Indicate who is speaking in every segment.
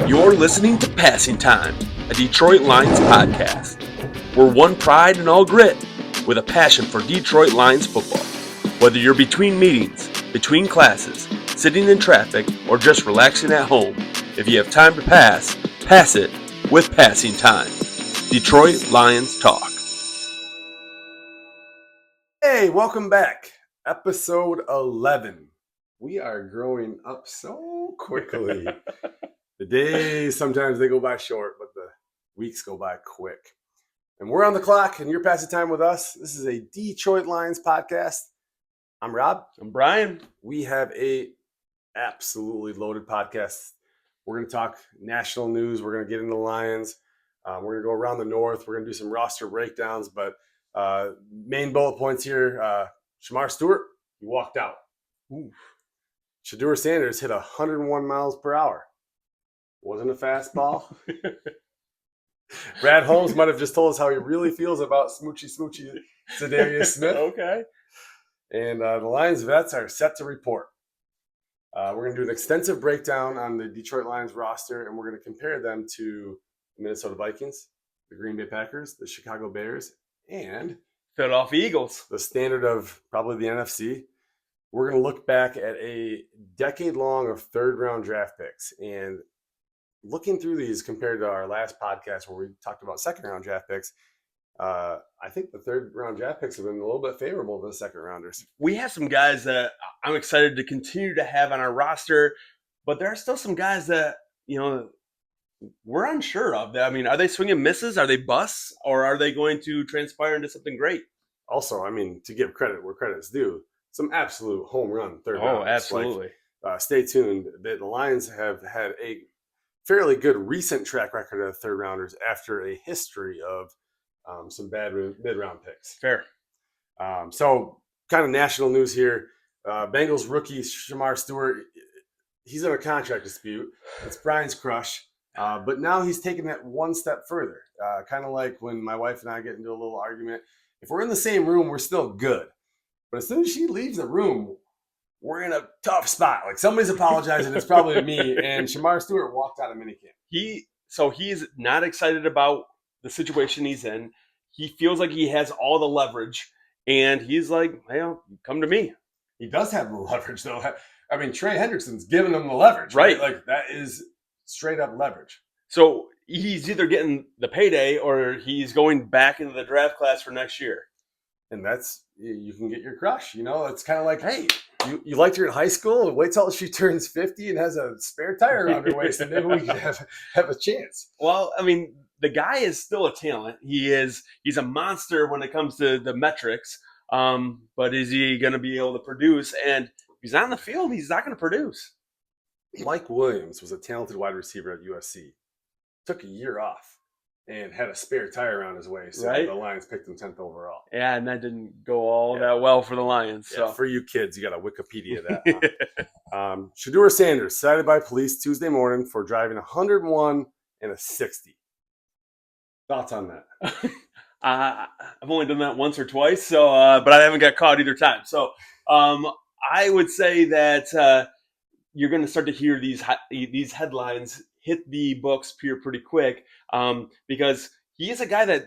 Speaker 1: You're listening to Passing Time, a Detroit Lions podcast. We're one pride and all grit, with a passion for Detroit Lions football. Whether you're between meetings, between classes, sitting in traffic, or just relaxing at home, if you have time to pass, pass it with Passing Time. Detroit Lions Talk.
Speaker 2: Hey, welcome back. Episode 11. We are growing up so quickly. The days, sometimes they go by short, but the weeks go by quick. And we're on the clock, and you're passing time with us. This is a Detroit Lions podcast. I'm Rob.
Speaker 1: I'm Brian.
Speaker 2: We have a absolutely loaded podcast. We're going to talk national news. We're going to get into the Lions. We're going to go around the North. We're going to do some roster breakdowns, but main bullet points here. Shemar Stewart, he walked out. Ooh. Shedeur Sanders hit 101 miles per hour. Wasn't a fastball. Brad Holmes might have just told us how he really feels about Smoochy Za'Darius Smith.
Speaker 1: Okay.
Speaker 2: And the Lions vets are set to report. We're going to do an extensive breakdown on the Detroit Lions roster, and we're going to compare them to the Minnesota Vikings, the Green Bay Packers, the Chicago Bears, and
Speaker 1: Philadelphia Eagles.
Speaker 2: The standard of probably the NFC. We're going to look back at a decade long of third-round draft picks, and looking through these compared to our last podcast where we talked about second-round draft picks, I think the third-round draft picks have been a little bit favorable to the second-rounders.
Speaker 1: We have some guys that I'm excited to continue to have on our roster, but there are still some guys that, we're unsure of. I mean, are they swinging misses? Are they busts? Or are they going to transpire into something great?
Speaker 2: Also, I mean, to give credit where credit's due, some absolute home run third-rounders.
Speaker 1: Oh, absolutely.
Speaker 2: Stay tuned. The Lions have had a fairly good recent track record of third-rounders after a history of some bad mid-round picks.
Speaker 1: Fair.
Speaker 2: So kind of national news here. Bengals rookie Shemar Stewart, he's in a contract dispute. It's Brian's crush. But now he's taking that one step further. Kind of like when my wife and I get into a little argument. If we're in the same room, we're still good. But as soon as she leaves the room, we're in a tough spot. Like somebody's apologizing. It's probably me. And Shemar Stewart walked out of minicamp.
Speaker 1: He's not excited about the situation he's in. He feels like he has all the leverage. And he's like, well, come to me.
Speaker 2: He does have the leverage, though. I mean, Trey Hendrickson's giving him the leverage. Right? Like that is straight up leverage.
Speaker 1: So he's either getting the payday or he's going back into the draft class for next year.
Speaker 2: And that's, you can get your crush. It's kind of like, hey, you liked her in high school, and wait till she turns 50 and has a spare tire around her waist, and maybe we can have a chance.
Speaker 1: Well, I mean, the guy is still a talent. He's a monster when it comes to the metrics. But is he going to be able to produce? And if he's not on the field, he's not going to produce.
Speaker 2: Mike Williams was a talented wide receiver at USC. Took a year off and had a spare tire around his waist. So The Lions picked him 10th overall.
Speaker 1: Yeah, and that didn't go all that well for the Lions.
Speaker 2: Yeah, so for you kids, you got to Wikipedia that. Shedeur Sanders cited by police Tuesday morning for driving 101 and a 60. Thoughts on that?
Speaker 1: I've only done that once or twice, so but I haven't got caught either time. So I would say that you're going to start to hear these headlines hit the books here pretty quick because he is a guy that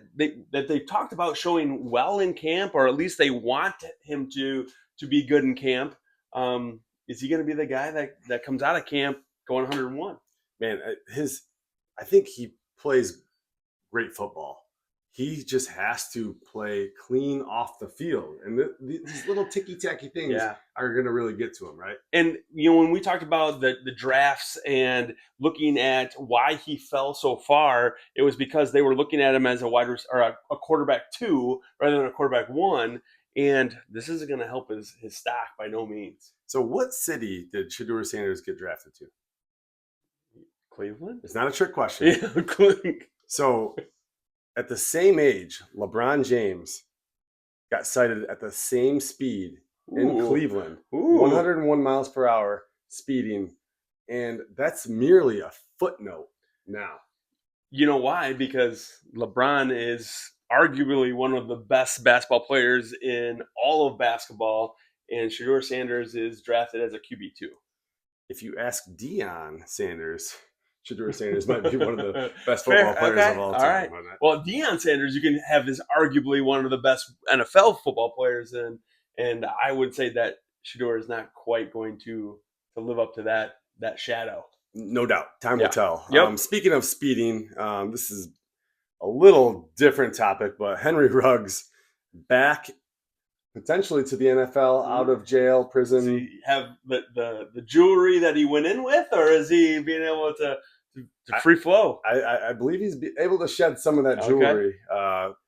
Speaker 1: they've talked about showing well in camp, or at least they want him to be good in camp. Is he going to be the guy that comes out of camp going 101?
Speaker 2: Man, I think he plays great football. He just has to play clean off the field. And these little ticky-tacky things are going to really get to him, right?
Speaker 1: And, when we talked about the drafts and looking at why he fell so far, it was because they were looking at him as a wide receiver, or a quarterback 2 rather than a quarterback 1. And this isn't going to help his stock by no means.
Speaker 2: So what city did Shedeur Sanders get drafted to?
Speaker 1: Cleveland?
Speaker 2: It's not a trick question.
Speaker 1: Yeah,
Speaker 2: So at the same age, LeBron James got cited at the same speed in Cleveland. 101 miles per hour speeding. And that's merely a footnote now.
Speaker 1: You know why? Because LeBron is arguably one of the best basketball players in all of basketball, and Shedeur Sanders is drafted as a QB2.
Speaker 2: If you ask Deion Sanders, Shedeur Sanders might be one of the best
Speaker 1: Fair.
Speaker 2: football players
Speaker 1: Okay.
Speaker 2: of all
Speaker 1: All
Speaker 2: time.
Speaker 1: right. Well, Deion Sanders, you can have is arguably one of the best NFL football players, and I would say that Shedeur is not quite going to live up to that shadow.
Speaker 2: No doubt. Time will
Speaker 1: Yeah.
Speaker 2: tell.
Speaker 1: Yep.
Speaker 2: Speaking of speeding, this is a little different topic, but Henry Ruggs back potentially to the NFL, out of jail,
Speaker 1: Does
Speaker 2: prison.
Speaker 1: he have the jewelry that he went in with, or is he being able to free flow?
Speaker 2: I believe he's able to shed some of that jewelry.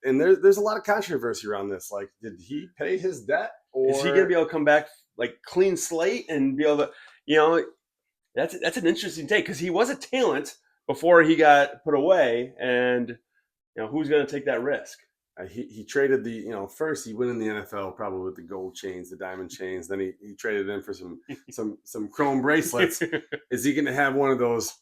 Speaker 2: And there's a lot of controversy around this. Like, did he pay his debt? Or
Speaker 1: Is he going to be able to come back like clean slate and be able to, you know, that's an interesting take because he was a talent before he got put away, and who's going to take that risk?
Speaker 2: He traded first he went in the NFL probably with the gold chains, the diamond chains. Then he traded in for some chrome bracelets. Is he going to have one of those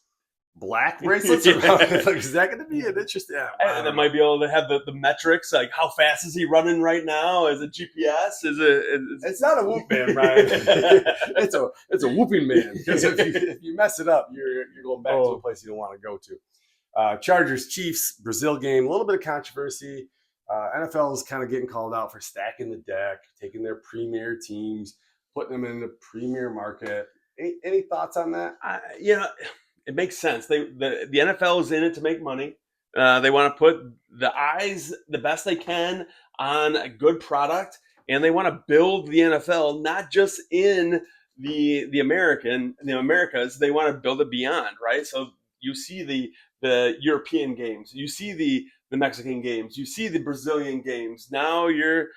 Speaker 2: black bracelets? Like, is that going to be an interesting?
Speaker 1: And it might be able to have the metrics, like how fast is he running right now? Is it GPS?
Speaker 2: It's not a whoop man, Ryan. it's a whooping man, because if you mess it up, you're going back to a place you don't want to go to. Chargers Chiefs Brazil game, a little bit of controversy. NFL is kind of getting called out for stacking the deck, taking their premier teams, putting them in the premier market. Any thoughts on that?
Speaker 1: It makes sense. The NFL is in it to make money. They want to put the eyes the best they can on a good product, and they want to build the NFL not just in the Americas. They want to build it beyond, right? So you see the European games, you see the Mexican games, you see the Brazilian games. Now you're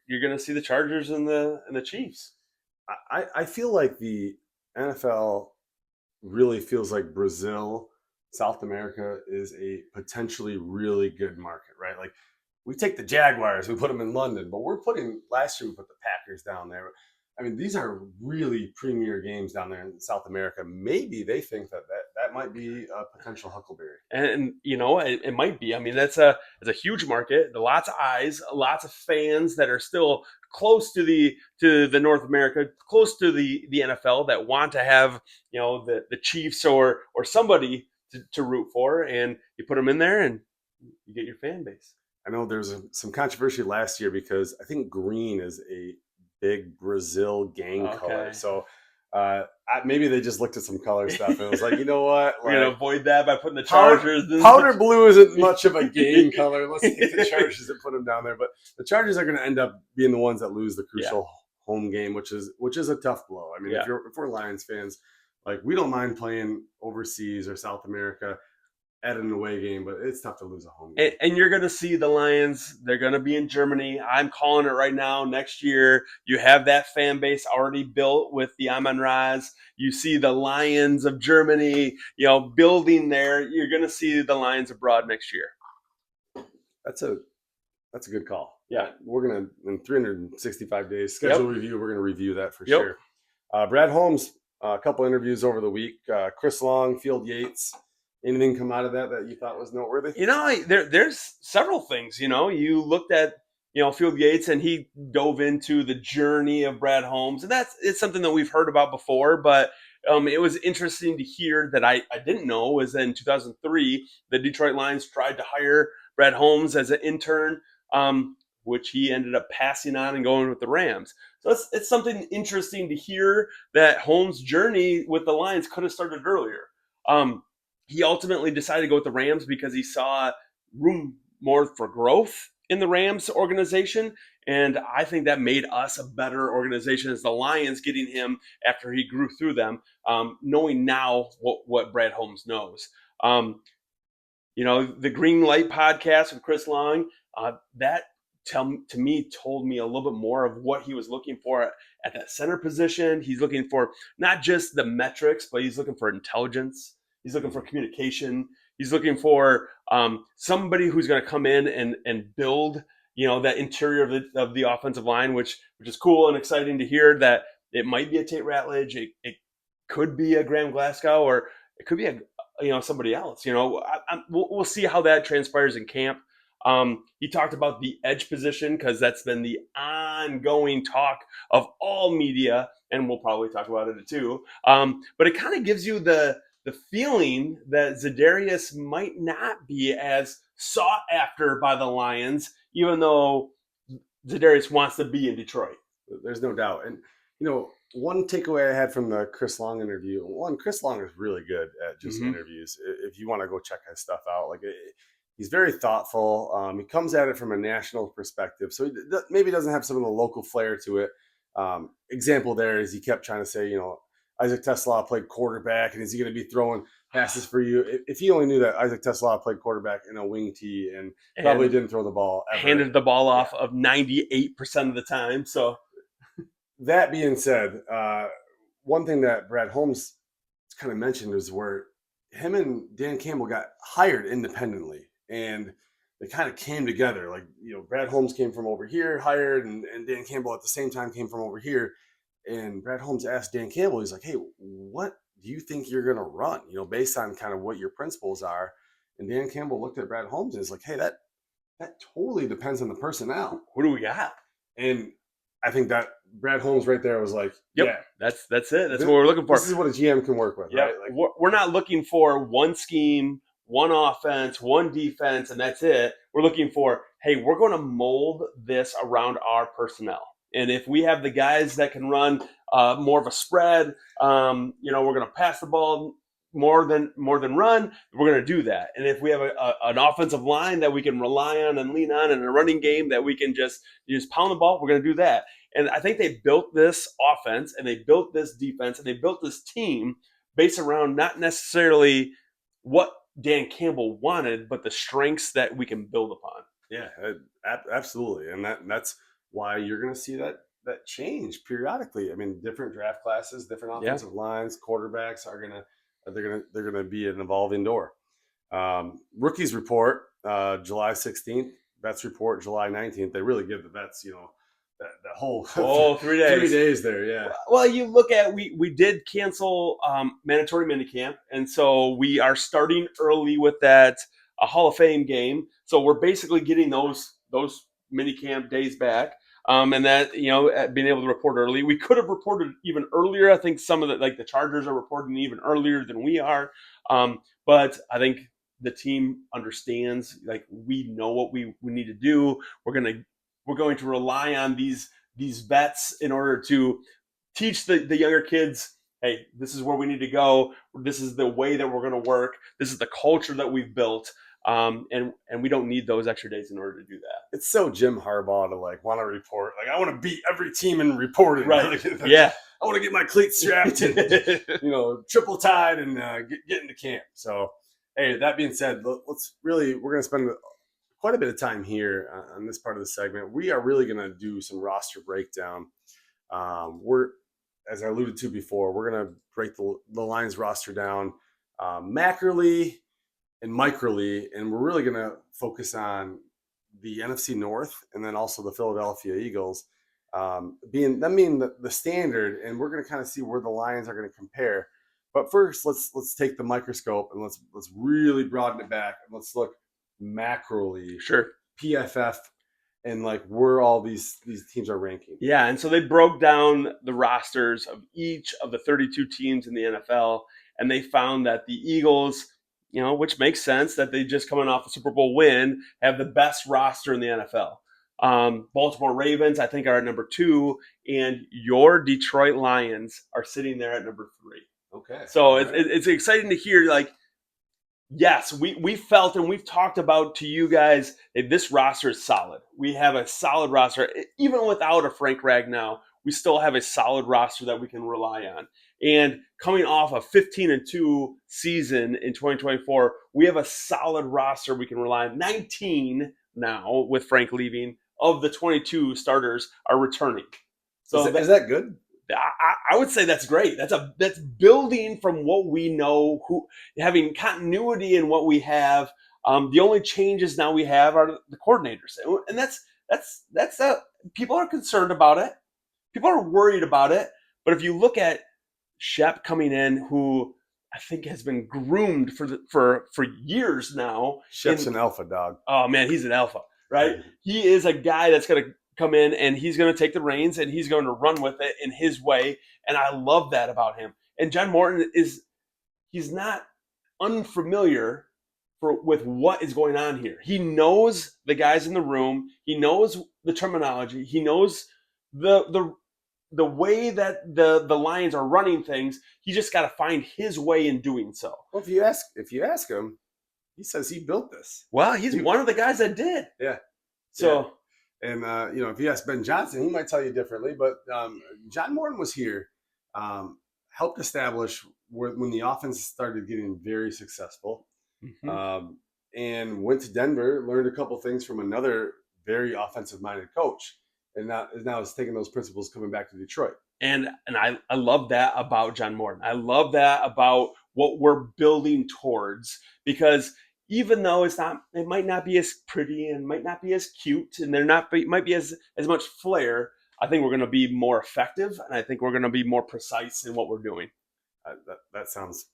Speaker 1: going to see the Chargers and the Chiefs.
Speaker 2: I feel like the NFL really feels like Brazil, South America is a potentially really good market, right? Like, we take the Jaguars, we put them in London, but last year we put the Packers down there. I mean, these are really premier games down there in South America. Maybe they think that might be a potential huckleberry.
Speaker 1: And it might be. I mean, it's a huge market, lots of eyes, lots of fans that are still close to the North America, close to the NFL, that want to have the Chiefs or somebody to root for, and you put them in there and you get your fan base.
Speaker 2: I know there's some controversy last year because I think green is a big Brazil gang color. So maybe they just looked at some color stuff and was like, you know what?
Speaker 1: We're going to avoid that by putting the Chargers.
Speaker 2: Powder blue isn't much of a gang color. Let's get the Chargers and put them down there. But the Chargers are going to end up being the ones that lose the crucial home game, which is a tough blow. I mean, if we're Lions fans, like, we don't mind playing overseas or South America at an away game, but it's tough to lose a home game.
Speaker 1: And you're going to see the Lions. They're going to be in Germany. I'm calling it right now. Next year, you have that fan base already built with the Amon-Ras. You see the Lions of Germany, building there. You're going to see the Lions abroad next year.
Speaker 2: That's a good call.
Speaker 1: Yeah.
Speaker 2: We're going to, in 365 days, schedule review, we're going to review that for sure. Brad Holmes, a couple interviews over the week. Chris Long, Field Yates. Anything come out of that you thought was noteworthy?
Speaker 1: There's several things. You looked at Field Yates, and he dove into the journey of Brad Holmes, and it's something that we've heard about before. But it was interesting to hear that I didn't know was in 2003 the Detroit Lions tried to hire Brad Holmes as an intern, which he ended up passing on and going with the Rams. So it's something interesting to hear that Holmes' journey with the Lions could have started earlier. He ultimately decided to go with the Rams because he saw room more for growth in the Rams organization. And I think that made us a better organization as the Lions, getting him after he grew through them, knowing now what Brad Holmes knows. The Green Light podcast with Chris Long, that to me told me a little bit more of what he was looking for at that center position. He's looking for not just the metrics, but he's looking for intelligence. He's looking for communication. He's looking for somebody who's going to come in and build, that interior of the offensive line, which is cool and exciting to hear that it might be a Tate Ratledge. It could be a Graham Glasgow, or it could be somebody else. We'll see how that transpires in camp. He talked about the edge position because that's been the ongoing talk of all media, and we'll probably talk about it too. But it kind of gives you the the feeling that Za'Darius might not be as sought after by the Lions, even though Za'Darius wants to be in Detroit.
Speaker 2: There's no doubt. And, one takeaway I had from the Chris Long interview, Chris Long is really good at just interviews. If you want to go check his stuff out, he's very thoughtful. He comes at it from a national perspective. So he maybe doesn't have some of the local flair to it. Example there is he kept trying to say, Isaac TeSlaa played quarterback, and is he going to be throwing passes for you? If he only knew that Isaac TeSlaa played quarterback in a wing tee and probably didn't throw the ball ever.
Speaker 1: Handed the ball off of 98% of the time. So
Speaker 2: that being said, one thing that Brad Holmes kind of mentioned is where him and Dan Campbell got hired independently, and they kind of came together. Brad Holmes came from over here, hired, and Dan Campbell at the same time came from over here. And Brad Holmes asked Dan Campbell, he's like, hey, what do you think you're going to run, based on kind of what your principles are? And Dan Campbell looked at Brad Holmes and is like, hey, that totally depends on the personnel.
Speaker 1: What do we got?
Speaker 2: And I think that Brad Holmes right there was like,
Speaker 1: yep,
Speaker 2: yeah,
Speaker 1: that's it. That's what we're looking for.
Speaker 2: This is what a GM can work with, right?
Speaker 1: We're not looking for one scheme, one offense, one defense, and that's it. We're looking for, hey, we're going to mold this around our personnel. And if we have the guys that can run more of a spread, we're going to pass the ball more than run, we're going to do that. And if we have an offensive line that we can rely on and lean on, and a running game that we can just pound the ball, we're going to do that. And I think they built this offense, and they built this defense, and they built this team based around not necessarily what Dan Campbell wanted, but the strengths that we can build upon.
Speaker 2: Yeah, absolutely. And that's why you're going to see that change periodically. I mean, different draft classes, different offensive lines, quarterbacks they're gonna be an evolving door. Rookies report July 16th, vets report July 19th. They really give the vets, that whole
Speaker 1: 3 days.
Speaker 2: 3 days there, yeah.
Speaker 1: Well, you look at we did cancel mandatory minicamp, and so we are starting early with that Hall of Fame game. So we're basically getting those minicamp days back. And that, being able to report early. We could have reported even earlier. I think some of the Chargers are reporting even earlier than we are. But I think the team understands, we know what we need to do. We're going to rely on these vets in order to teach the younger kids, hey, this is where we need to go. This is the way that we're going to work. This is the culture that we've built. And we don't need those extra days in order to do that.
Speaker 2: It's so Jim Harbaugh to want to report. I want to beat every team in reporting.
Speaker 1: Right. Yeah.
Speaker 2: I want to get my cleats strapped and, triple tied and get into camp. So, hey, that being said, we're going to spend quite a bit of time here on this part of the segment. We are really going to do some roster breakdown. As I alluded to before, we're going to break the Lions roster down macroly and microly, and we're really going to focus on the NFC North and then also the Philadelphia Eagles being the standard, and we're going to kind of see where the Lions are going to compare. But first, let's take the microscope and let's really broaden it back, and let's look macroly,
Speaker 1: sure,
Speaker 2: PFF, and where all these teams are ranking.
Speaker 1: Yeah, and so they broke down the rosters of each of the 32 teams in the NFL, and they found that the Eagles, which makes sense that they just coming off a Super Bowl win, have the best roster in the NFL. Baltimore Ravens, I think, are at number 2, and your Detroit Lions are sitting there at number 3.
Speaker 2: Okay.
Speaker 1: So it's exciting to hear, yes, we felt, and we've talked about to you guys, that this roster is solid. We have a solid roster. Even without a Frank Ragnow, we still have a solid roster that we can rely on. And coming off a 15-2 season in 2024, we have a solid roster we can rely on. 19 now, with Frank leaving, of the 22 starters are returning. So
Speaker 2: is that good?
Speaker 1: I would say that's great. That's building from what we know, having continuity in what we have. The only changes now we have are the coordinators, and that's people are concerned about it. People are worried about it. But if you look at Shep coming in, who I think has been groomed for years now.
Speaker 2: Shep's an alpha dog.
Speaker 1: Oh man, he's an alpha, right? He is a guy that's going to come in and he's going to take the reins and he's going to run with it in his way. And I love that about him. And John Morton is he's not unfamiliar with what is going on here. He knows the guys in the room. He knows the terminology. He knows the way that the Lions are running things. He just got to find his way in doing so.
Speaker 2: Well, if you ask him, he says he built this.
Speaker 1: Well, he's one of the guys that did.
Speaker 2: Yeah.
Speaker 1: So,
Speaker 2: and if you ask Ben Johnson, he might tell you differently. But John Morton was here, helped establish when the offense started getting very successful, and went to Denver, learned a couple things from another very offensive-minded coach, and now is taking those principles coming back to Detroit.
Speaker 1: And I love that about John Morton. I love that about what we're building towards, because even though it might not be as pretty and might not be as cute, and might be as much flair, I think we're going to be more effective, and I think we're going to be more precise in what we're doing.
Speaker 2: That sounds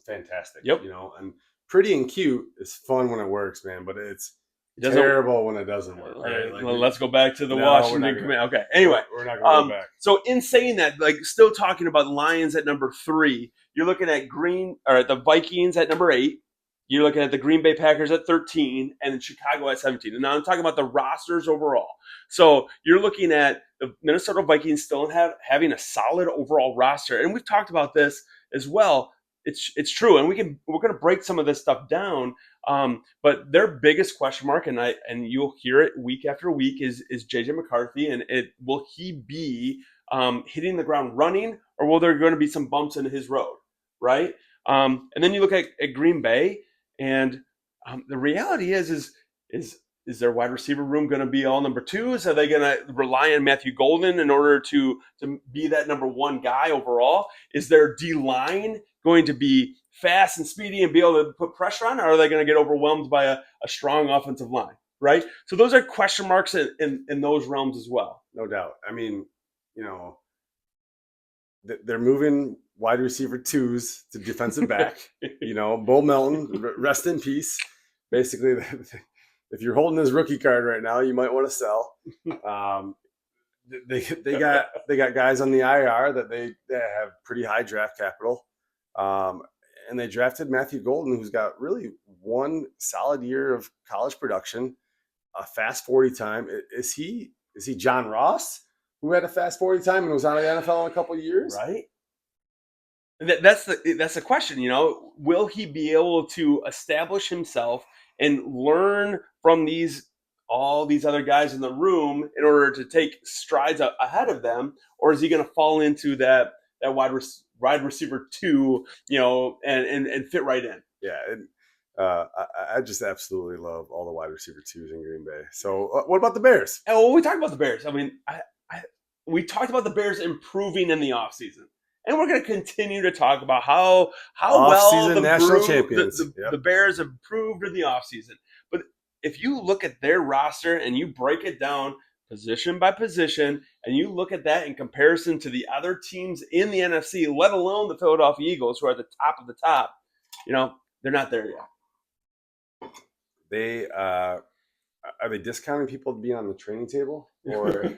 Speaker 2: fantastic.
Speaker 1: Yep.
Speaker 2: And pretty and cute is fun when it works, man, but it's terrible when it doesn't work. Right?
Speaker 1: Like, let's go back to the Washington Command. Okay. Anyway,
Speaker 2: we're not going to go back.
Speaker 1: So in saying that, still talking about Lions at number 3, you're looking at the Vikings at number 8. You're looking at the Green Bay Packers at 13 and Chicago at 17. And now I'm talking about the rosters overall. So you're looking at the Minnesota Vikings still having a solid overall roster. And we've talked about this as well. It's true. And we're going to break some of this stuff down. But their biggest question mark, and you'll hear it week after week, is JJ McCarthy. And will he be hitting the ground running, or will there going to be some bumps in his road? Right. And then you look at Green Bay. And the reality is their wide receiver room going to be all number 2s? Are they going to rely on Matthew Golden in order to be that number 1 guy overall? Is their D-line going to be fast and speedy and be able to put pressure on, or are they going to get overwhelmed by a strong offensive line, right? So those are question marks in those realms as well.
Speaker 2: No doubt. I mean, they're moving wide receiver 2s to defensive back. Bo Melton, rest in peace. Basically, if you're holding his rookie card right now, you might want to sell. They got guys on the IR that they have pretty high draft capital, and they drafted Matthew Golden, who's got really one solid year of college production, a fast 40 time. Is he John Ross, who had a fast 40 time and was out of the NFL in a couple of years?
Speaker 1: Right. That's the question. Will he be able to establish himself and learn from all these other guys in the room in order to take strides ahead of them, or is he going to fall into that wide receiver 2, and fit right in?
Speaker 2: Yeah. I just absolutely love all the wide receiver 2s in Green Bay. So what about the Bears?
Speaker 1: Well, we talked about the Bears. I mean, we talked about the Bears improving in the offseason. And we're going to continue to talk about how well the Bears have improved in the offseason. But if you look at their roster and you break it down position by position, and you look at that in comparison to the other teams in the NFC, let alone the Philadelphia Eagles, who are at the top of the top, they're not there yet.
Speaker 2: They are they discounting people to be on the training table? Or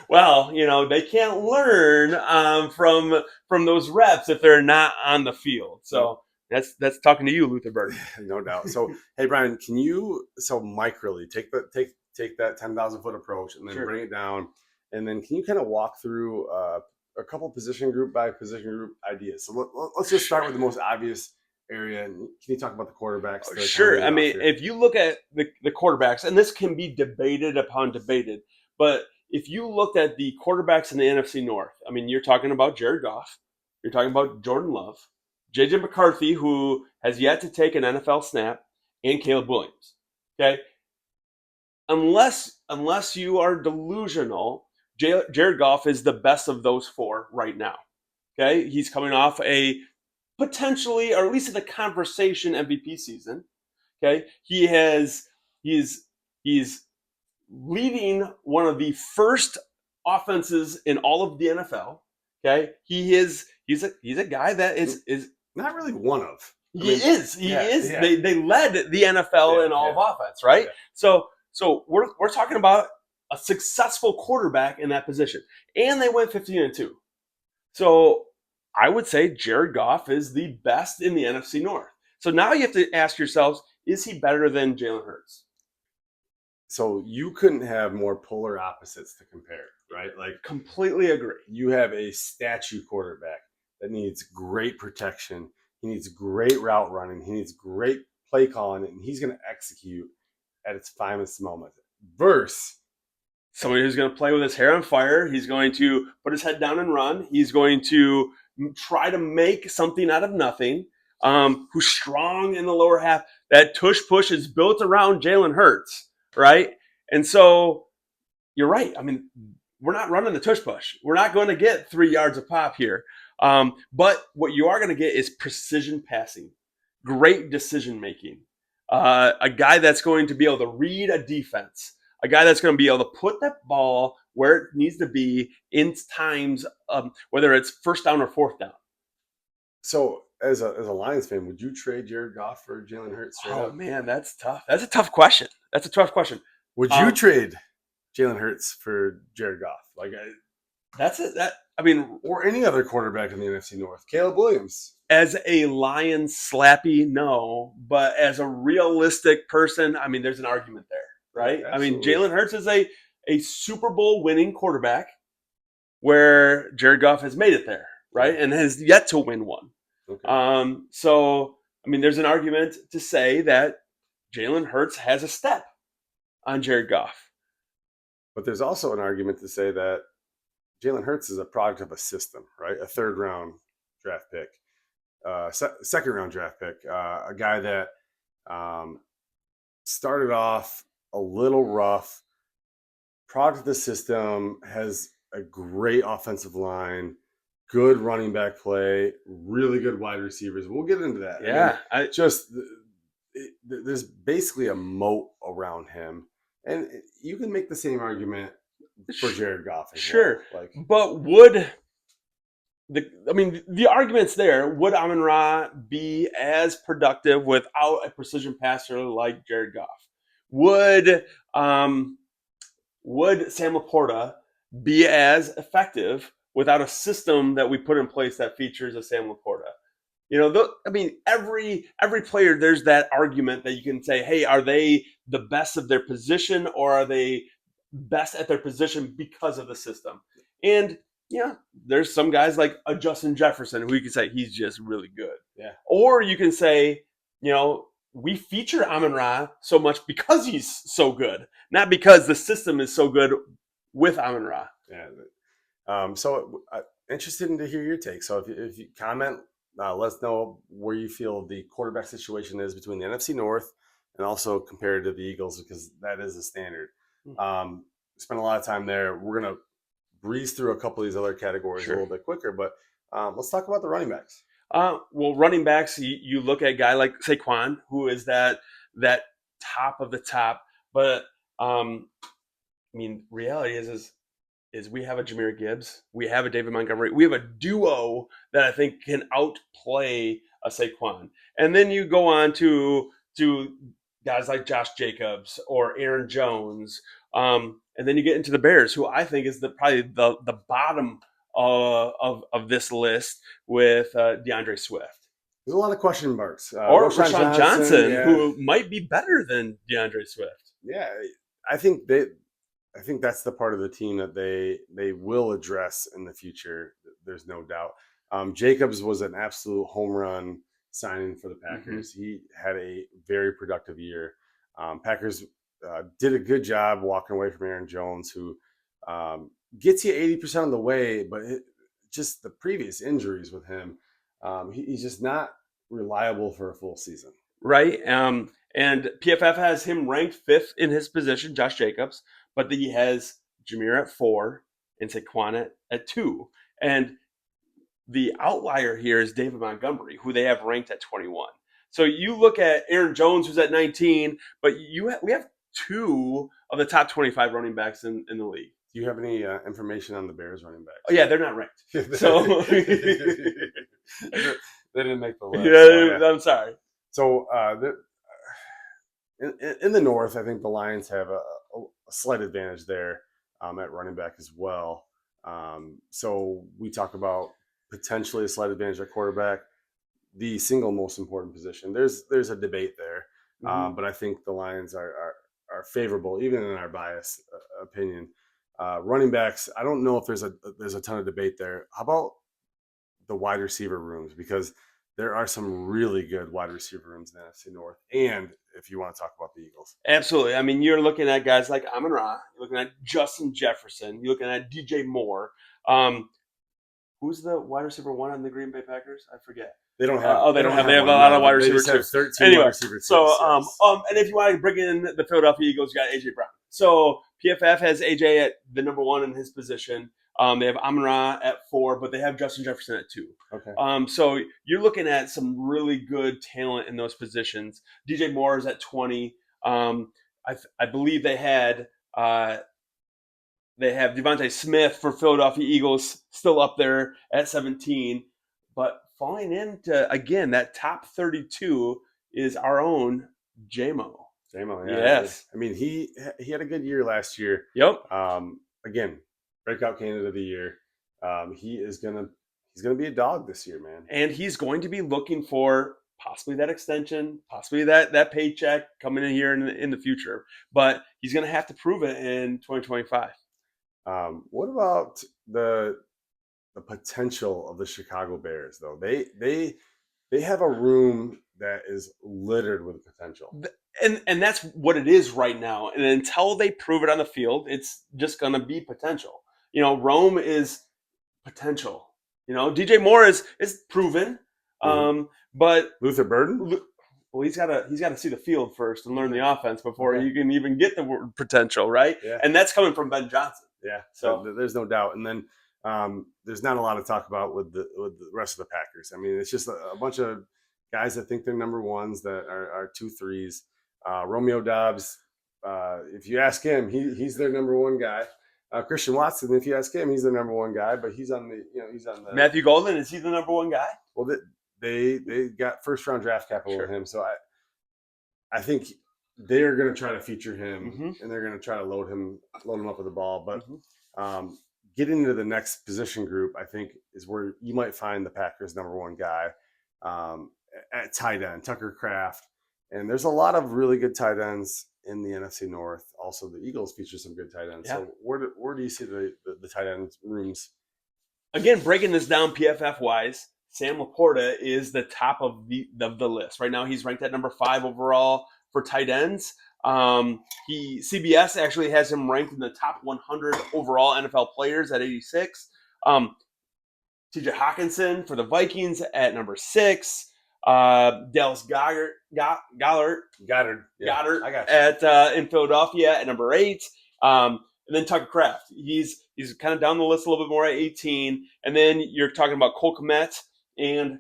Speaker 1: well, they can't learn from those reps if they're not on the field. So that's talking to you, Luther Burton.
Speaker 2: No doubt. So hey, Brian, can you microly take that 10,000 foot approach and then bring it down, and then can you kind of walk through a couple position group by position group ideas? So let's just start with the most obvious area. And can you talk about the quarterbacks?
Speaker 1: Sure. I mean, if you look at the quarterbacks, and this can be debated, but if you looked at the quarterbacks in the NFC North, I mean, you're talking about Jared Goff, you're talking about Jordan Love, JJ McCarthy, who has yet to take an NFL snap, and Caleb Williams. Okay, unless you are delusional, Jared Goff is the best of those 4 right now. Okay, he's coming off a potentially, or at least in the conversation, MVP season. Okay, he's leading one of the first offenses in all of the NFL. Okay, he's a guy that is
Speaker 2: not really one of.
Speaker 1: He is. They led the NFL in all of offense, right? Yeah. So we're talking about a successful quarterback in that position, and they went 15-2. So I would say Jared Goff is the best in the NFC North. So now you have to ask yourselves, is he better than Jalen Hurts?
Speaker 2: So you couldn't have more polar opposites to compare, right? Like
Speaker 1: Completely agree.
Speaker 2: you have a statue quarterback that needs great protection. He needs great route running. He needs great play calling, and he's going to execute at its finest moment. Versus
Speaker 1: Somebody who's going to play with his hair on fire. He's going to put his head down and run. He's going to try to make something out of nothing. Who's strong in the lower half. That tush push is built around Jalen Hurts, right? And so you're right. I mean, we're not running the tush push. We're not going to get 3 yards of pop here. But what you are going to get is precision passing, great decision making, a guy that's going to be able to read a defense, a guy that's going to be able to put that ball where it needs to be in times, whether it's first down or fourth down.
Speaker 2: So, as a Lions fan, would you trade Jared Goff for Jalen Hurts straight up?
Speaker 1: Man, that's tough. That's a tough question.
Speaker 2: Would you trade Jalen Hurts for Jared Goff?
Speaker 1: That's it. I mean,
Speaker 2: or any other quarterback in the NFC North, Caleb Williams.
Speaker 1: As a Lions slappy, no, but as a realistic person, I mean, there's an argument there, right?
Speaker 2: Absolutely.
Speaker 1: I mean, Jalen Hurts is a Super Bowl winning quarterback, where Jared Goff has made it there, right, and has yet to win one.
Speaker 2: Okay.
Speaker 1: So, I mean, there's an argument to say that Jalen Hurts has a step on Jared Goff.
Speaker 2: But there's also an argument to say that Jalen Hurts is a product of a system, right? A third-round draft pick, second-round draft pick, a guy that started off a little rough, product of the system, has a great offensive line, good running back play, really good wide receivers. We'll get into that.
Speaker 1: Yeah.
Speaker 2: I mean, there's basically a moat around him. And you can make the same argument for Jared Goff as
Speaker 1: sure.
Speaker 2: well.
Speaker 1: But the argument's there. Would Amon-Ra be as productive without a precision passer like Jared Goff? Would Sam Laporta be as effective without a system that we put in place that features a Sam Laporta? Every player, there's that argument that you can say, hey, are they the best of their position, or are they best at their position because of the system? And yeah, there's some guys like a Justin Jefferson who you can say he's just really good.
Speaker 2: Yeah.
Speaker 1: Or you can say, we feature Amon-Ra so much because he's so good, not because the system is so good with Amon-Ra.
Speaker 2: Yeah. So interested to hear your take. So if you comment, let us know where you feel the quarterback situation is between the NFC North and also compared to the Eagles, because that is a standard. Spent a lot of time there. We're going to breeze through a couple of these other categories a little bit quicker, but let's talk about the running backs.
Speaker 1: Well, running backs, you look at a guy like Saquon, who is that top of the top. But reality is we have a Jahmyr Gibbs, we have a David Montgomery, we have a duo that I think can outplay a Saquon. And then you go on to guys like Josh Jacobs or Aaron Jones, and then you get into the Bears, who I think is probably the bottom of this list with DeAndre Swift.
Speaker 2: There's a lot of question marks.
Speaker 1: Or Rashawn Johnson, who might be better than DeAndre Swift.
Speaker 2: Yeah, I think that's the part of the team that they will address in the future. There's no doubt. Jacobs was an absolute home run signing for the Packers. Mm-hmm. He had a very productive year. Packers did a good job walking away from Aaron Jones, who gets you 80% of the way, but just the previous injuries with him, he's just not reliable for a full season.
Speaker 1: Right. And PFF has him ranked 5th in his position, Josh Jacobs, but he has Jahmyr at 4 and Saquon at 2. And the outlier here is David Montgomery, who they have ranked at 21. So you look at Aaron Jones, who's at 19, but we have 2 of the top 25 running backs in the league.
Speaker 2: Do you have any information on the Bears running backs?
Speaker 1: Oh, yeah, they're not ranked. So
Speaker 2: they didn't make the list.
Speaker 1: Yeah. I'm sorry.
Speaker 2: So in the North, I think the Lions have a slight advantage there at running back as well. So we talk about potentially a slight advantage at quarterback, the single most important position. There's a debate there, but I think the Lions are favorable, even in our biased opinion. Running backs, I don't know if there's a ton of debate there. How about the wide receiver rooms? Because there are some really good wide receiver rooms in the NFC North. And if you want to talk about the Eagles,
Speaker 1: Absolutely. I mean, you're looking at guys like Amon-Ra. You're looking at Justin Jefferson. You're looking at DJ Moore. Who's the wide receiver one on the Green Bay Packers? I forget.
Speaker 2: they don't have.
Speaker 1: They don't have. They have a
Speaker 2: one,
Speaker 1: lot
Speaker 2: no.
Speaker 1: of wide
Speaker 2: They
Speaker 1: receiver
Speaker 2: just have
Speaker 1: too.
Speaker 2: 13
Speaker 1: Anyway,
Speaker 2: wide receiver twos.
Speaker 1: so
Speaker 2: yes.
Speaker 1: and if you want to bring in the Philadelphia Eagles, you got AJ Brown. So PFF has AJ at the number 1 in his position. They have Amon-Ra at 4, but they have Justin Jefferson at 2.
Speaker 2: Okay.
Speaker 1: So you're looking at some really good talent in those positions. DJ Moore is at 20. I believe they have Devontae Smith for Philadelphia Eagles still up there at 17. But falling into, again, that top 32 is our own JMO.
Speaker 2: JMO,
Speaker 1: yeah. Yes.
Speaker 2: I mean, he had a good year last year.
Speaker 1: Yep.
Speaker 2: Again, breakout candidate of the year. He's gonna be a dog this year, man.
Speaker 1: And he's going to be looking for possibly that extension, possibly that paycheck coming in here in the future. But he's going to have to prove it in 2025.
Speaker 2: What about the potential of the Chicago Bears, though? They have a room that is littered with potential.
Speaker 1: And that's what it is right now. And until they prove it on the field, it's just going to be potential. Rome is potential. DJ Moore is proven. But
Speaker 2: Luther Burden?
Speaker 1: Well, he's got to see the field first and learn the offense before you can even get the word potential, right?
Speaker 2: Yeah.
Speaker 1: And that's coming from Ben Johnson.
Speaker 2: Yeah, so there's no doubt. And then there's not a lot to talk about with the rest of the Packers. I mean, it's just a bunch of guys that think they're number ones that are 2-3s. Romeo Doubs, if you ask him, he's their number one guy. Christian Watson, if you ask him, he's the number one guy, but he's on the
Speaker 1: Matthew Golden. Is he the number one guy?
Speaker 2: Well, they got first round draft capital with him, so I think they're going to try to feature him, and they're going to try to load him up with the ball. But getting into the next position group, I think, is where you might find the Packers' number one guy at tight end, Tucker Kraft. And there's a lot of really good tight ends in the NFC North. Also, the Eagles feature some good tight ends. Yeah. So where do you see the tight end rooms?
Speaker 1: Again, breaking this down PFF-wise, Sam Laporta is the top of the list. Right now, he's ranked at number 5 overall for tight ends. CBS actually has him ranked in the top 100 overall NFL players at 86. TJ Hawkinson for the Vikings at number 6. Dallas Goddard at in Philadelphia at number 8. And then Tucker Kraft. He's kind of down the list a little bit more at 18. And then you're talking about Cole Kmet and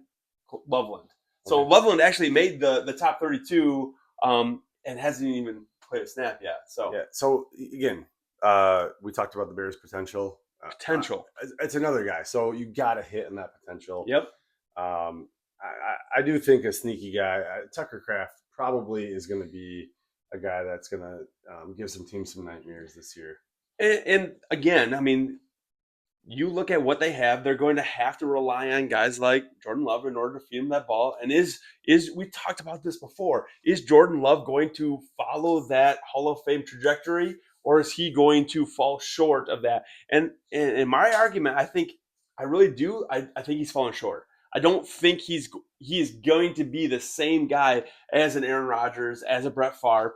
Speaker 1: Loveland. So Loveland actually made the top 32 and hasn't even played a snap yet.
Speaker 2: So again, we talked about the Bears' potential. It's another guy. So you got to hit in that potential.
Speaker 1: Yep.
Speaker 2: I do think a sneaky guy, Tucker Kraft, probably is going to be a guy that's going to give some teams some nightmares this year.
Speaker 1: And again, I mean, you look at what they have; they're going to have to rely on guys like Jordan Love in order to feed them that ball. And is we talked about this before? Is Jordan Love going to follow that Hall of Fame trajectory, or is he going to fall short of that? And in my argument, I think I really do. I think he's falling short. I don't think he is going to be the same guy as an Aaron Rodgers, as a Brett Favre.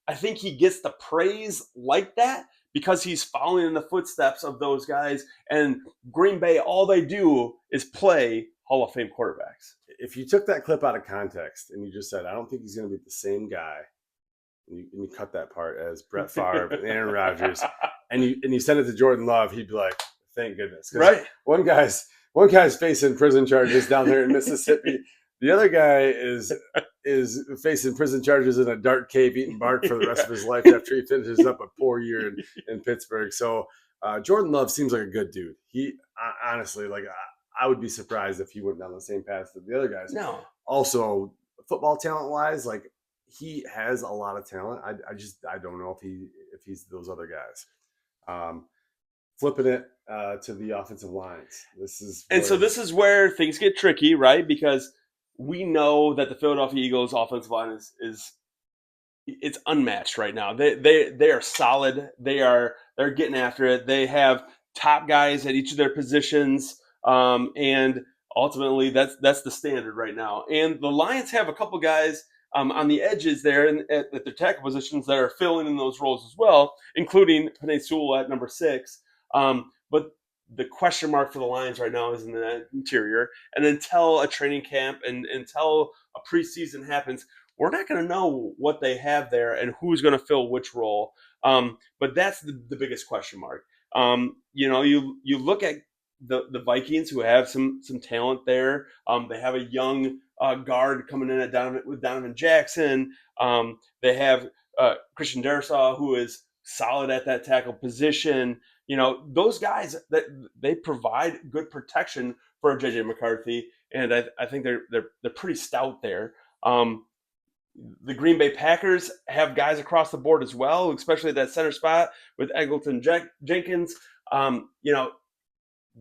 Speaker 1: I think he gets the praise like that because he's following in the footsteps of those guys. And Green Bay, all they do is play Hall of Fame quarterbacks.
Speaker 2: If you took that clip out of context and you just said, I don't think he's going to be the same guy, and you cut that part as Brett Favre and Aaron Rodgers, and you send it to Jordan Love, he'd be like, thank goodness.
Speaker 1: Right.
Speaker 2: One guy's facing prison charges down there in Mississippi. The other guy is facing prison charges in a dark cave eating bark for the rest of his life after he finishes up a poor year in Pittsburgh. So Jordan Love seems like a good dude. He honestly, I would be surprised if he went down the same path that the other guys.
Speaker 1: No.
Speaker 2: Also, football talent wise, he has a lot of talent. I don't know if he's those other guys. Flipping it, to the offensive lines.
Speaker 1: So this is where things get tricky, right? Because we know that the Philadelphia Eagles offensive line is it's unmatched right now. They are solid. They're getting after it. They have top guys at each of their positions, and ultimately that's the standard right now. And the Lions have a couple guys on the edges there and at their tackle positions that are filling in those roles as well, including Penei Sewell at number 6. But the question mark for the Lions right now is in the interior. And until a training camp and until a preseason happens, we're not going to know what they have there and who's going to fill which role. But that's the biggest question mark. You look at the Vikings, who have some talent there. They have a young guard coming in with Donovan Jackson. They have Christian Darrisaw, who is solid at that tackle position. Those guys that they provide good protection for JJ McCarthy, and I think they're pretty stout there. The Green Bay Packers have guys across the board as well, especially at that center spot with Eggleton Jenkins.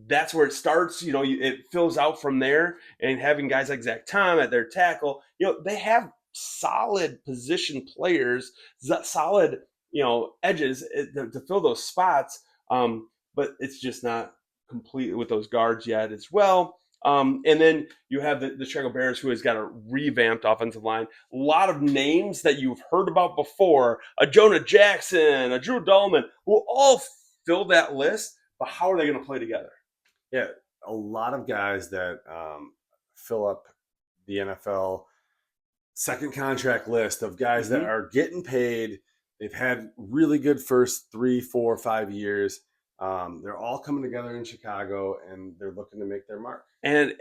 Speaker 1: That's where it starts. It fills out from there, and having guys like Zach Tom at their tackle, they have solid position players, solid, edges to fill those spots. But it's just not complete with those guards yet as well. And then you have the Chicago Bears, who has got a revamped offensive line. A lot of names that you've heard about before, a Jonah Jackson, a Drew Dahlman, will all fill that list. But how are they going to play together?
Speaker 2: Yeah, a lot of guys that fill up the NFL second contract list of guys that are getting paid. They've had really good first 3, 4, 5 years. They're all coming together in Chicago, and they're looking to make their mark.
Speaker 1: And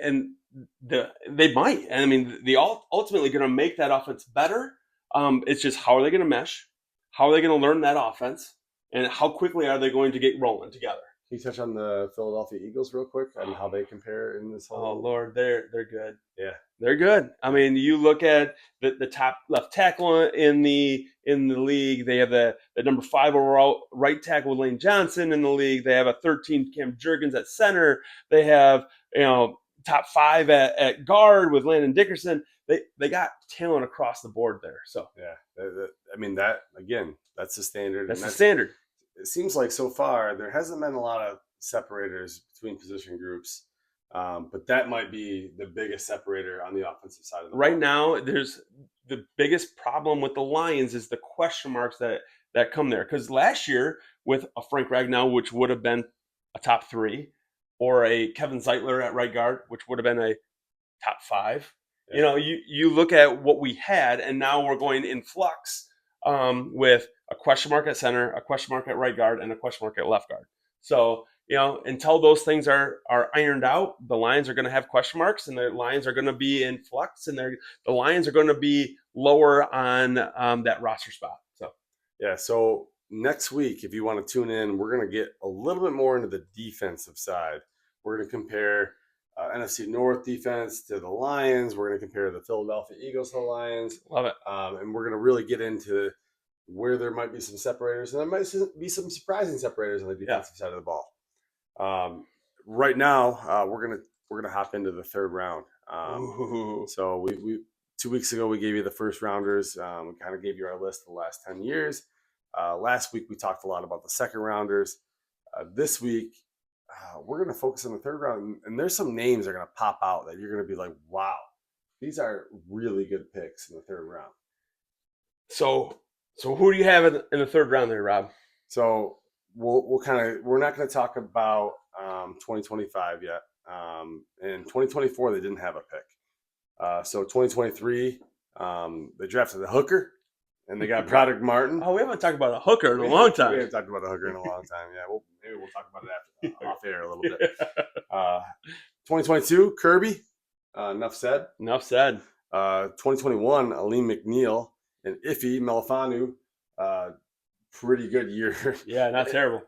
Speaker 1: they might. And I mean, they all ultimately going to make that offense better. It's just how are they going to mesh? How are they going to learn that offense? And how quickly are they going to get rolling together?
Speaker 2: Can you touch on the Philadelphia Eagles real quick and how they compare in this whole?
Speaker 1: Oh Lord, they're good.
Speaker 2: Yeah,
Speaker 1: they're good. I mean, you look at the top left tackle in the league. They have the number 5 overall right tackle Lane Johnson in the league. They have a 13 Cam Jurgens at center. They have top 5 at guard with Landon Dickerson. They got talent across the board there. So
Speaker 2: yeah, I mean that again. That's the standard.
Speaker 1: That's the standard.
Speaker 2: It seems like so far there hasn't been a lot of separators between position groups, but that might be the biggest separator on the offensive side of the ball.
Speaker 1: Right now, there's the biggest problem with the Lions is the question marks that come there. Because last year with a Frank Ragnow, which would have been a top 3, or a Kevin Zeitler at right guard, which would have been a top 5. Yeah. You look at what we had, and now we're going in flux with a question mark at center, a question mark at right guard, and a question mark at left guard. So, until those things are ironed out, the Lions are going to have question marks, and the Lions are going to be in flux, and the Lions are going to be lower on that roster spot. So,
Speaker 2: yeah. So next week, if you want to tune in, we're going to get a little bit more into the defensive side. We're going to compare NFC North defense to the Lions. We're going to compare the Philadelphia Eagles to the Lions.
Speaker 1: Love it.
Speaker 2: And we're going to really get into where there might be some separators, and there might be some surprising separators on the defensive side of the ball. Right now, we're gonna hop into the third round. So we 2 weeks ago we gave you the first rounders. We kind of gave you our list of the last 10 years. Last week we talked a lot about the second rounders. This week we're gonna focus on the third round, and there's some names that are gonna pop out that you're gonna be like, wow, these are really good picks in the third round.
Speaker 1: So who do you have in the third round there, Rob?
Speaker 2: So we're not going to talk about 2025 yet. In 2024 they didn't have a pick. So 2023 they drafted a hooker, and they got Broderick Martin.
Speaker 1: Oh, we haven't talked about a hooker in a long time.
Speaker 2: We haven't talked about a hooker in a long time. Yeah, maybe we'll talk about it after off air a little bit. 2022 Kirby. Enough said. 2021 Aleem McNeil. And Iffy Melifanu, pretty good year.
Speaker 1: Yeah, not terrible.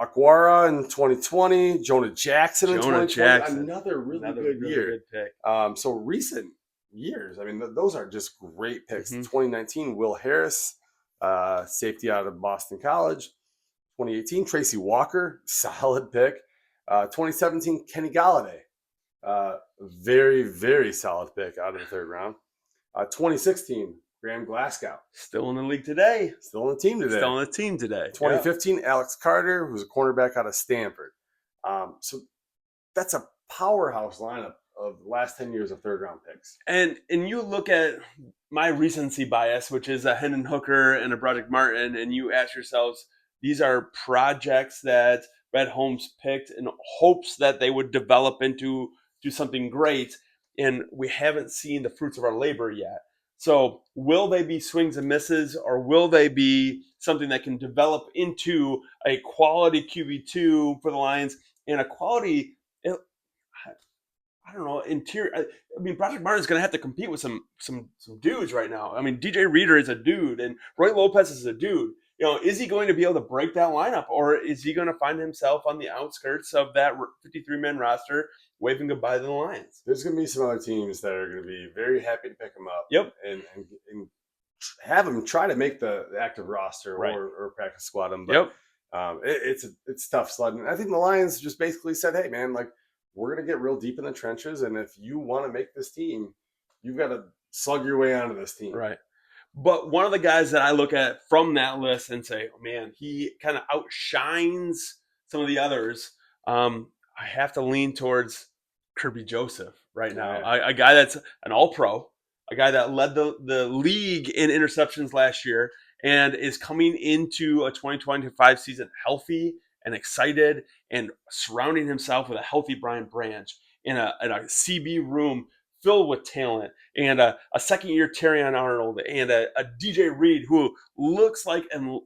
Speaker 2: Aquara in 2020, Jonah Jackson in 2020, another really good year.
Speaker 1: Good pick.
Speaker 2: So recent years, I mean, those are just great picks. 2019, Will Harris, safety out of Boston College. 2018, Tracy Walker, solid pick. 2017, Kenny Galladay, very, very solid pick out of the third round. 2016, Graham Glasgow.
Speaker 1: Still in the league today.
Speaker 2: Still on the team today.
Speaker 1: Still on the team today.
Speaker 2: 2015, Alex Carter, who's a cornerback out of Stanford. So that's a powerhouse lineup of the last 10 years of third round picks.
Speaker 1: And you look at my recency bias, which is a Hendon Hooker and a Broderick Martin, and you ask yourselves, these are projects that Brett Holmes picked in hopes that they would develop into something great, and we haven't seen the fruits of our labor yet. So will they be swings and misses, or will they be something that can develop into a quality QB2 for the Lions and a quality, I don't know, interior? I mean, Broderick Martin's going to have to compete with some dudes right now. I mean, DJ Reader is a dude, and Roy Lopez is a dude. You know, is he going to be able to break that lineup, or is he going to find himself on the outskirts of that 53-man roster waving goodbye to the Lions?
Speaker 2: There's going to be some other teams that are going to be very happy to pick him up.
Speaker 1: Yep.
Speaker 2: And have him try to make the active roster
Speaker 1: Right.
Speaker 2: or practice squad him. But it's tough sledding. I think the Lions just basically said, hey, man, like, we're going to get real deep in the trenches, and if you want to make this team, you've got to slug your way onto this team.
Speaker 1: Right. But one of the guys that I look at from that list and say, oh, man, he kind of outshines some of the others, I have to lean towards Kirby Joseph right now.
Speaker 2: Yeah.
Speaker 1: A guy that's an all-pro, a guy that led the league in interceptions last year and is coming into a 2025 season healthy and excited and surrounding himself with a healthy Brian Branch in a CB room filled with talent, and a second-year Terrion Arnold, and a DJ Reed who looks like and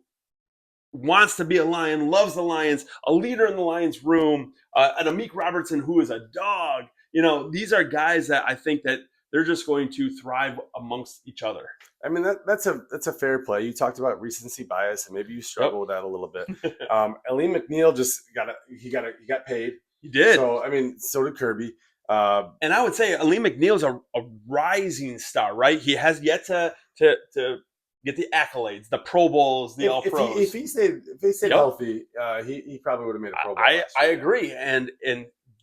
Speaker 1: wants to be a Lion, loves the Lions, a leader in the Lions room, and a Meek Robertson who is a dog. You know, these are guys that I think that they're just going to thrive amongst each other.
Speaker 2: I mean, that's a fair play. You talked about recency bias, and maybe you struggle with that a little bit. Aleem McNeil just got paid.
Speaker 1: He did.
Speaker 2: So I mean, so did Kirby.
Speaker 1: And I would say Aleem McNeil's a rising star, right? He has yet to get the accolades, the Pro Bowls, the All Pros.
Speaker 2: If he stayed healthy, he probably would have made a Pro Bowl.
Speaker 1: I agree, and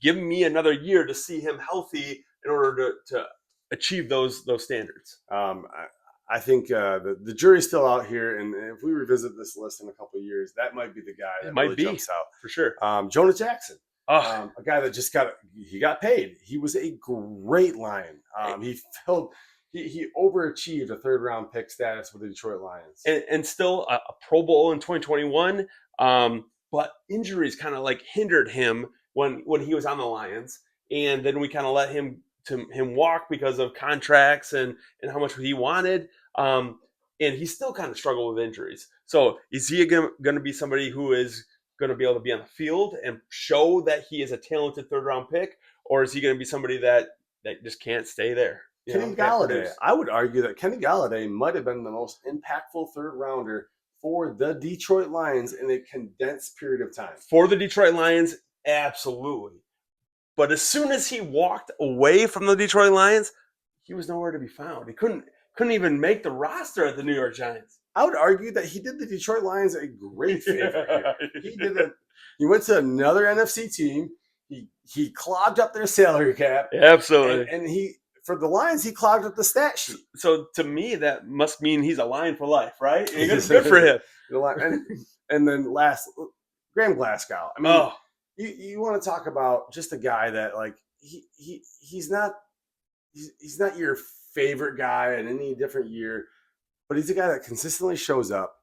Speaker 1: give me another year to see him healthy in order to achieve those standards.
Speaker 2: I think the jury's still out here, and if we revisit this list in a couple of years, that might be the guy that really jumps out
Speaker 1: for sure.
Speaker 2: Jonah Jackson. A guy that just got paid. He was a great Lion. He overachieved a third round pick status with the Detroit Lions,
Speaker 1: and still a Pro Bowl in 2021. But injuries kind of like hindered him when he was on the Lions, and then we kind of let him walk because of contracts and how much he wanted. And he still kind of struggled with injuries. So is he going to be somebody who is going to be able to be on the field and show that he is a talented third round pick, or is he going to be somebody that just can't stay there?
Speaker 2: Kenny Galladay. I would argue that Kenny Galladay might have been the most impactful third rounder for the Detroit Lions in a condensed period of time.
Speaker 1: For the Detroit Lions, absolutely. But as soon as he walked away from the Detroit Lions, he was nowhere to be found. He couldn't even make the roster at the New York Giants.
Speaker 2: I would argue that he did the Detroit Lions a great favor. He went to another NFC team. He clogged up their salary cap.
Speaker 1: Absolutely.
Speaker 2: And for the Lions, he clogged up the stat sheet.
Speaker 1: So to me, that must mean he's a Lion for life, right? Good for him.
Speaker 2: And then last, Graham Glasgow. I mean, you want to talk about just a guy that like he's not your favorite guy in any different year, but he's a guy that consistently shows up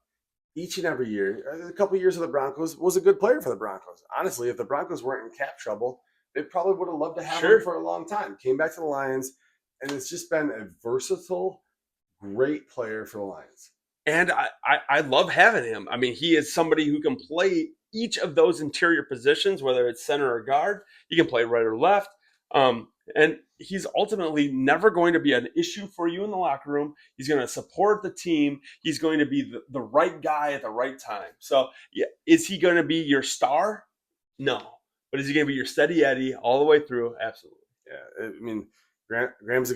Speaker 2: each and every year. A couple of years of the Broncos was a good player for the Broncos. Honestly, if the Broncos weren't in cap trouble, they probably would have loved to have him for a long time. Came back to the Lions, and it's just been a versatile, great player for the Lions.
Speaker 1: And I love having him. I mean, he is somebody who can play each of those interior positions, whether it's center or guard. He can play right or left. And he's ultimately never going to be an issue for you in the locker room. He's going to support the team. He's going to be the right guy at the right time. So is he going to be your star? No. But is he going to be your steady Eddie all the way through? Absolutely.
Speaker 2: Yeah. I mean, Graham's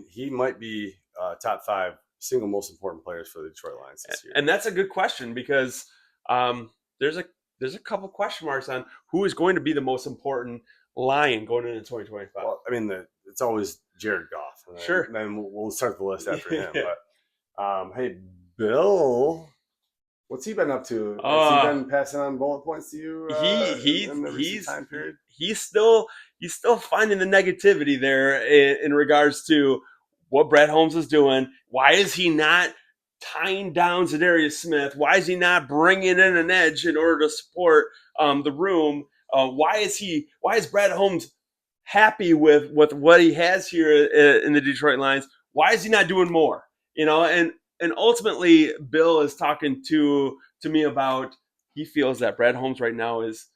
Speaker 2: he might be top 5 single most important players for the Detroit Lions this year.
Speaker 1: And that's a good question because there's a there's a couple question marks on who is going to be the most important Lion going into 2025.
Speaker 2: Well, I mean, it's always Jared Goff.
Speaker 1: Sure.
Speaker 2: And then we'll start the list after him.
Speaker 1: Yeah.
Speaker 2: But hey, Bill, what's he been up to? Has he been passing on bullet points to you in the recent time period?
Speaker 1: He's still finding the negativity there in regards to what Brad Holmes is doing. Why is he not tying down Zadarius Smith? Why is he not bringing in an edge in order to support the room? Why is Brad Holmes happy with what he has here in the Detroit Lions? Why is he not doing more? And ultimately, Bill is talking to me about he feels that Brad Holmes right now is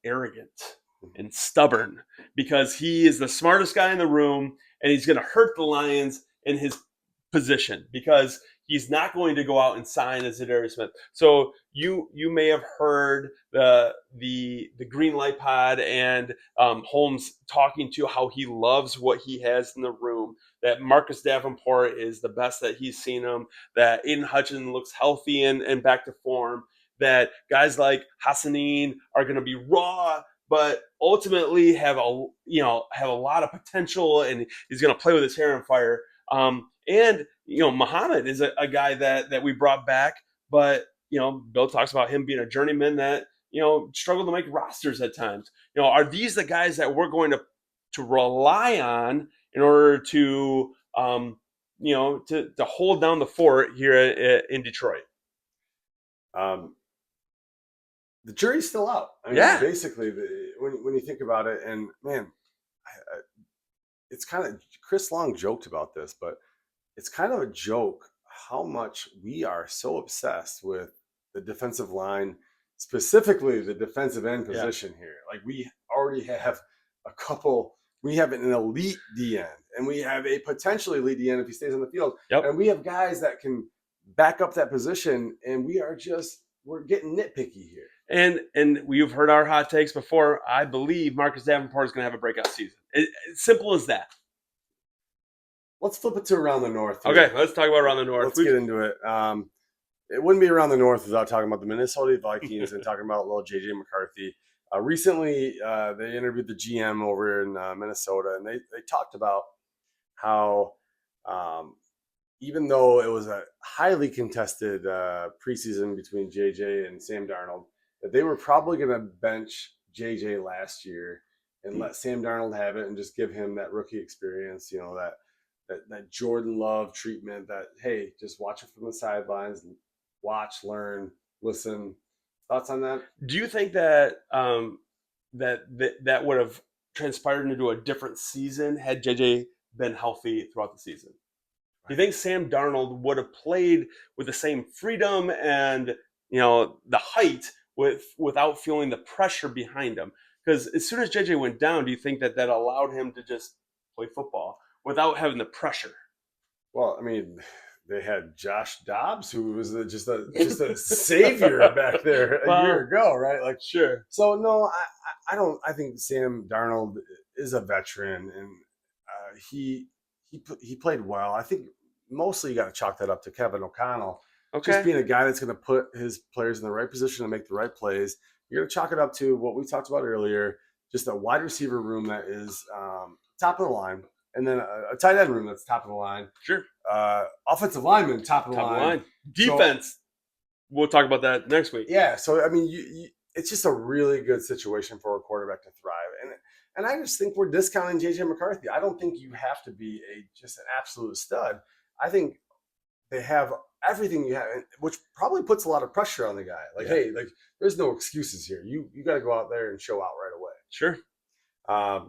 Speaker 1: arrogant and stubborn because he is the smartest guy in the room and he's going to hurt the Lions in his position because he's not going to go out and sign as Zadarius Smith. So you may have heard the Green Light Pod and Holmes talking to how he loves what he has in the room, that Marcus Davenport is the best that he's seen him, that Aiden Hutchinson looks healthy and back to form, that guys like Hassanin are going to be raw, but ultimately have a lot of potential, and he's going to play with his hair on fire. And Muhammad is a guy that we brought back, but Bill talks about him being a journeyman that struggled to make rosters at times. Are these the guys that we're going to rely on in order to to hold down the fort here in Detroit?
Speaker 2: The jury's still out. I mean, basically, when you think about it, and man, it's kind of, Chris Long joked about this, but it's kind of a joke how much we are so obsessed with the defensive line, specifically the defensive end position here. Like, we already have we have an elite D end, and we have a potentially elite D end if he stays on the field.
Speaker 1: Yep.
Speaker 2: And we have guys that can back up that position, and we're getting nitpicky here.
Speaker 1: And we've heard our hot takes before. I believe Marcus Davenport is going to have a breakout season. It's simple as that.
Speaker 2: Let's flip it to around the north here.
Speaker 1: Okay, let's talk about around the north.
Speaker 2: Let's get into it. It wouldn't be around the north without talking about the Minnesota Vikings and talking about little JJ McCarthy. Recently, they interviewed the GM over in Minnesota, and they talked about how even though it was a highly contested preseason between JJ and Sam Darnold, that they were probably going to bench JJ last year and let Sam Darnold have it and just give him that rookie experience, that Jordan Love treatment, that, hey, just watch it from the sidelines, watch, learn, listen. Thoughts on that?
Speaker 1: Do you think that that would have transpired into a different season had JJ been healthy throughout the season? Do you think Sam Darnold would have played with the same freedom and the height without feeling the pressure behind him? Because as soon as JJ went down, do you think that allowed him to just play football without having the pressure?
Speaker 2: Well, I mean, they had Josh Dobbs, who was just a savior back there a year ago, right? Like,
Speaker 1: sure.
Speaker 2: So no, I don't. I think Sam Darnold is a veteran, and he played well. I think mostly you got to chalk that up to Kevin O'Connell.
Speaker 1: Okay.
Speaker 2: Just being a guy that's going to put his players in the right position to make the right plays. You're going to chalk it up to what we talked about earlier, just a wide receiver room that is top of the line, and then a tight end room that's top of the line.
Speaker 1: Sure.
Speaker 2: Offensive lineman, top of the line.
Speaker 1: Defense. So, we'll talk about that next week.
Speaker 2: Yeah. So, I mean, it's just a really good situation for a quarterback to thrive. And I just think we're discounting J.J. McCarthy. I don't think you have to be just an absolute stud. I think they have everything you have, which probably puts a lot of pressure on the guy. Like, hey, like, there's no excuses here. You got to go out there and show out right away.
Speaker 1: Sure.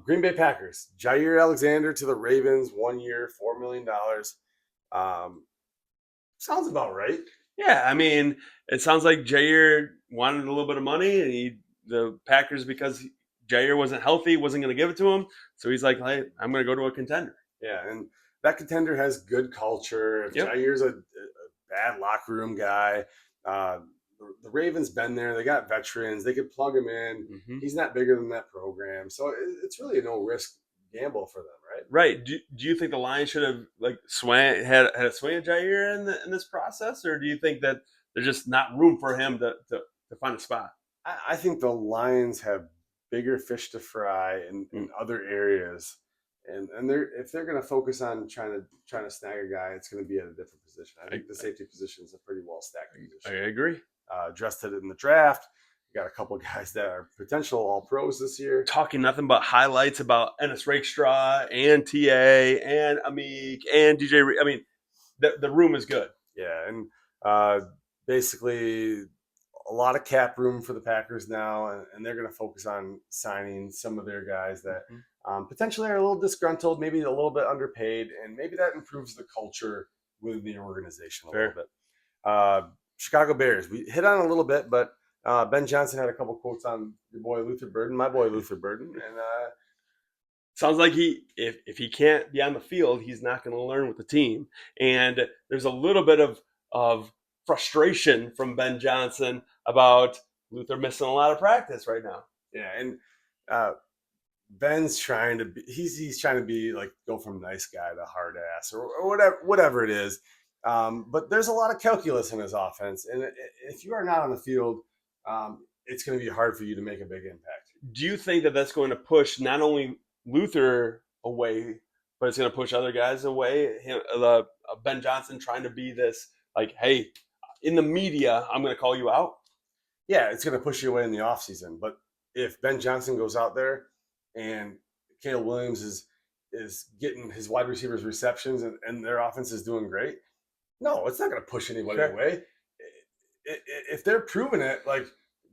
Speaker 2: Green Bay Packers, Jair Alexander to the Ravens, 1 year, $4 million. Sounds about right.
Speaker 1: Yeah, I mean, it sounds like Jair wanted a little bit of money, and the Packers, because Jair wasn't healthy, wasn't going to give it to him. So he's like, hey, I'm going to go to a contender.
Speaker 2: Yeah, and that contender has good culture. If Jair's a bad locker room guy, the Ravens been there. They got veterans. They could plug him in. Mm-hmm. He's not bigger than that program. So it's really a no-risk gamble for them, right?
Speaker 1: Right. Do you think the Lions should have had a swing at Jair in this process, or do you think that there's just not room for him to find a spot?
Speaker 2: I think the Lions have bigger fish to fry in other areas, and if they're going to focus on trying to snag a guy, it's going to be at a different position. I think the safety position is a pretty well stacked
Speaker 1: I
Speaker 2: position.
Speaker 1: agree.
Speaker 2: Addressed it in the draft. We got a couple of guys that are potential All Pros this year.
Speaker 1: Talking nothing but highlights about Ennis Rakestraw and TA and Amik and DJ. I mean, the room is good.
Speaker 2: Yeah, and basically a lot of cap room for the Packers now, and they're going to focus on signing some of their guys that potentially are a little disgruntled, maybe a little bit underpaid, and maybe that improves the culture within the organization a little bit. Chicago Bears, we hit on a little bit, but Ben Johnson had a couple quotes on your boy Luther Burden, my boy Luther Burden, and
Speaker 1: sounds like if he can't be on the field, he's not going to learn with the team. And there's a little bit of frustration from Ben Johnson about Luther missing a lot of practice right now.
Speaker 2: Yeah, and Ben's trying to be he's trying to be like go from nice guy to hard ass or whatever it is. But there's a lot of calculus in his offense, and if you are not on the field, it's going to be hard for you to make a big impact.
Speaker 1: Do you think that that's going to push not only Luther away, but it's going to push other guys away? Ben Johnson trying to be this like, hey, in the media, I'm going to call you out.
Speaker 2: Yeah, it's going to push you away in the offseason. But if Ben Johnson goes out there and Caleb Williams is getting his wide receivers receptions and their offense is doing great, no, it's not going to push anybody away. If they're proving it, like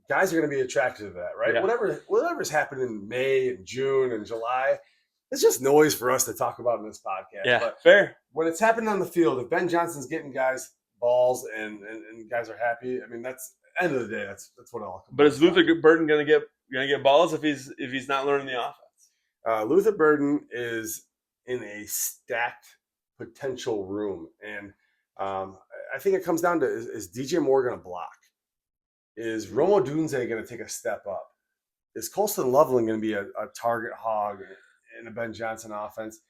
Speaker 2: guys are going to be attracted to that, right? Yeah. Whatever's happened in May and June and July, it's just noise for us to talk about in this podcast.
Speaker 1: Yeah,
Speaker 2: but
Speaker 1: fair.
Speaker 2: When it's happening on the field, if Ben Johnson's getting guys balls and guys are happy, I mean that's end of the day, that's what it all comes.
Speaker 1: But is Luther Burden going to get balls if he's not learning the offense?
Speaker 2: Luther Burden is in a stacked potential room, and I think it comes down to is DJ Moore going to block? Is Romo Dunze going to take a step up? Is Colston Loveland going to be a target hog in a Ben Johnson offense?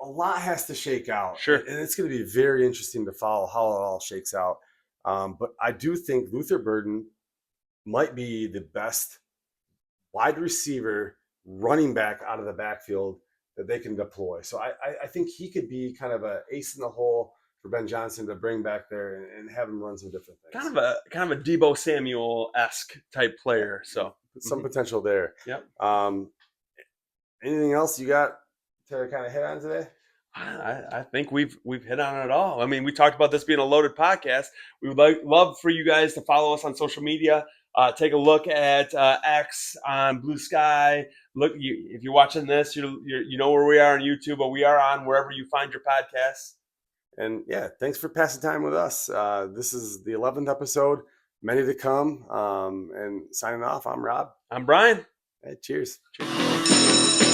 Speaker 2: A lot has to shake out.
Speaker 1: Sure.
Speaker 2: And it's going to be very interesting to follow how it all shakes out. But I do think Luther Burden might be the best wide receiver running back out of the backfield that they can deploy. So I think he could be kind of an ace in the hole for Ben Johnson to bring back there and have him run some different things.
Speaker 1: Kind of a Deebo Samuel-esque type player. So
Speaker 2: some potential there.
Speaker 1: Yep.
Speaker 2: Anything else you got to kind of hit on today?
Speaker 1: I think we've hit on it all. I mean, we talked about this being a loaded podcast. We would love for you guys to follow us on social media. Take a look at X on Blue Sky. Look, if you're watching this, you know where we are on YouTube, but we are on wherever you find your podcasts.
Speaker 2: And yeah, thanks for passing time with us. This is the 11th episode, many to come. And signing off, I'm Rob.
Speaker 1: I'm Brian.
Speaker 2: Hey, cheers.
Speaker 1: Cheers.